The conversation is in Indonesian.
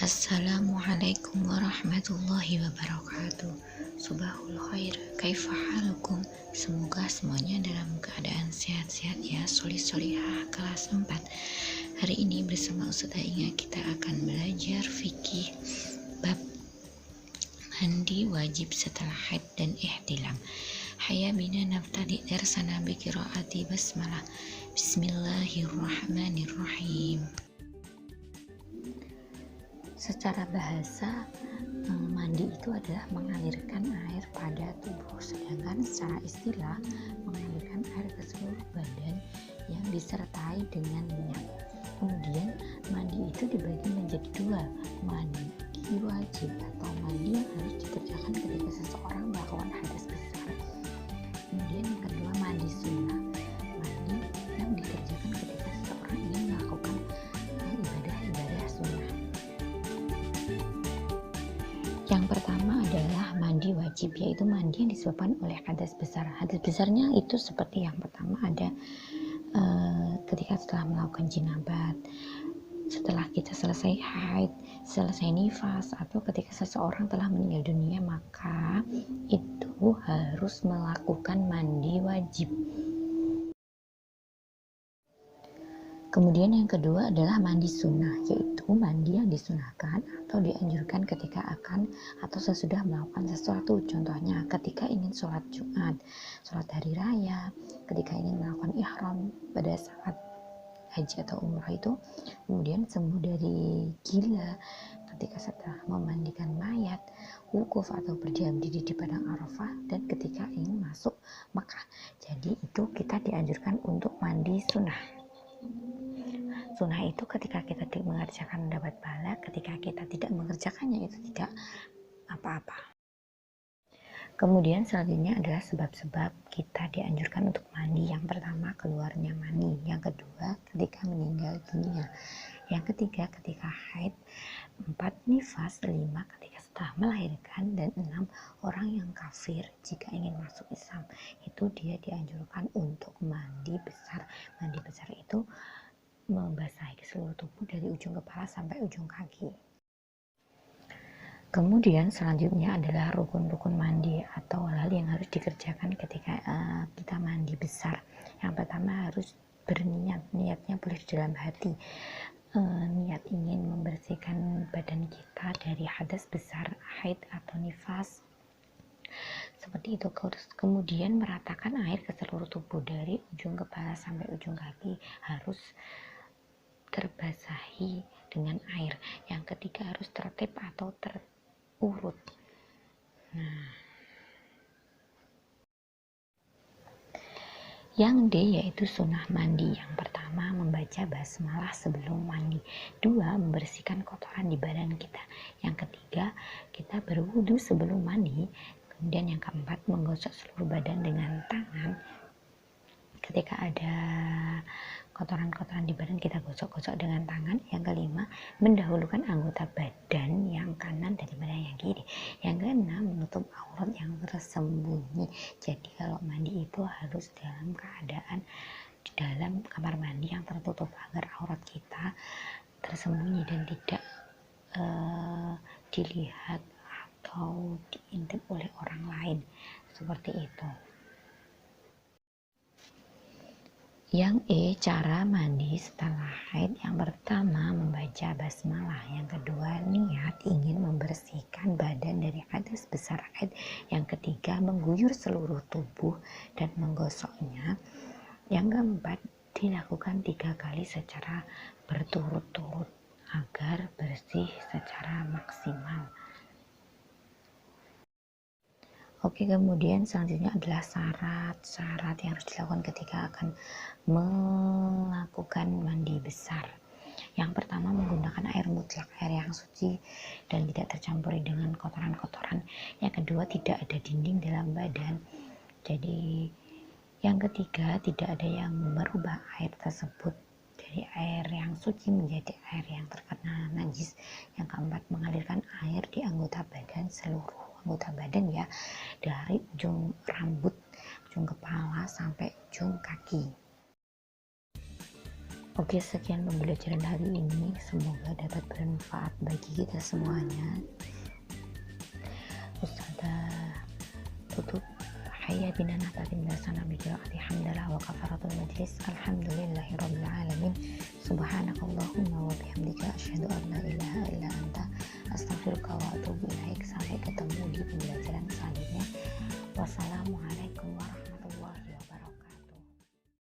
Assalamualaikum warahmatullahi wabarakatuh. Subahul khair, kaifa halukum? Semoga semuanya dalam keadaan sehat-sehat ya, solih-solihah kelas 4. Hari ini bersama Ustazah Inga kita akan belajar fikih bab mandi wajib setelah haid dan ihtilam. Hayya bina naftadi darsana bi qiraati basmalah. Bismillahirrahmanirrahim. Secara bahasa, mandi itu adalah mengalirkan air pada tubuh, sedangkan secara istilah mengalirkan air ke seluruh badan yang disertai dengan niat. Kemudian mandi itu dibagi menjadi dua, mandi wajib atau mandi yang harus dikerjakan ketika seseorang melakukan hadas besar. Kemudian yang kedua mandi sunnah, mandi yang dikerjakan ketika seseorang ingin melakukan ibadah sunnah. Yang pertama adalah mandi wajib, yaitu mandi yang disebabkan oleh hadas besar. Hadas besarnya itu seperti yang pertama ada ketika setelah melakukan jinabat, setelah kita selesai haid, selesai nifas, atau ketika seseorang telah meninggal dunia, maka itu harus melakukan mandi wajib. Kemudian yang kedua adalah mandi sunnah, yaitu mandi yang disunahkan atau dianjurkan ketika akan atau sesudah melakukan sesuatu. Contohnya ketika ingin sholat Jumat, sholat hari raya, ketika ingin melakukan ihram pada saat haji atau umrah itu, kemudian sembuh dari gila ketika setelah memandikan mayat, wukuf atau berdiam diri di padang Arafah, dan ketika ingin masuk Mekah. Jadi itu kita dianjurkan untuk mandi sunnah. Sunnah itu ketika kita mengerjakan mendapat pahala, ketika kita tidak mengerjakannya itu tidak apa-apa. Kemudian selanjutnya adalah sebab-sebab kita dianjurkan untuk mandi. Yang pertama keluarnya mani, yang kedua ketika meninggal dunia, yang ketiga ketika haid, 4 nifas, 5 ketika setelah melahirkan, dan 6 orang yang kafir jika ingin masuk Islam. Itu dia dianjurkan untuk mandi besar. Mandi besar itu membasahi seluruh tubuh dari ujung kepala sampai ujung kaki. Kemudian selanjutnya adalah rukun-rukun mandi atau hal yang harus dikerjakan ketika kita mandi besar. Yang pertama harus berniat, niatnya boleh di dalam hati. Niat ingin membersihkan badan kita dari hadas besar, haid atau nifas, seperti itu. Kemudian meratakan air ke seluruh tubuh dari ujung kepala sampai ujung kaki harus terbasahi dengan air. Yang ketiga harus tertib atau terurut. Yang D yaitu sunnah mandi. Yang pertama membaca basmalah sebelum mandi. 2 membersihkan kotoran di badan kita. Yang ketiga kita berwudu sebelum mandi. Kemudian yang keempat menggosok seluruh badan dengan tangan. Ketika ada kotoran-kotoran di badan kita gosok-gosok dengan tangan. Yang kelima mendahulukan anggota badan yang kanan daripada yang kiri. Yang keenam menutup aurat yang tersembunyi. Jadi kalau mandi itu harus dalam keadaan di dalam kamar mandi yang tertutup agar aurat kita tersembunyi dan tidak dilihat atau diintip oleh orang lain, seperti itu. Yang E, cara mandi setelah haid. Yang pertama membaca basmalah, yang kedua niat ingin membersihkan badan dari hadas besar haid, yang ketiga mengguyur seluruh tubuh dan menggosoknya, yang keempat dilakukan 3 kali secara berturut-turut agar bersih secara maksimal. Oke, kemudian selanjutnya adalah syarat yang harus dilakukan ketika akan melakukan mandi besar. Yang pertama menggunakan air mutlak, air yang suci dan tidak tercampuri dengan kotoran-kotoran. Yang kedua tidak ada dinding dalam badan. Jadi yang ketiga tidak ada yang merubah air tersebut dari air yang suci menjadi air yang terkena najis. Yang keempat mengalirkan air di anggota badan, seluruh anggota badan ya, dari ujung rambut, ujung kepala sampai ujung kaki. Oke, sekian pembelajaran hari ini, semoga dapat bermanfaat bagi kita semuanya. Ustazah tutup. Hayya bina nahtadim dasana bijra'ati hamdalah wa kafaratul majlis. Alhamdulillahirabbil alamin. Subhanakallahumma wa bihamdika asyhadu an la ilaha illa anta astaghfiruka wa atubu ilaik.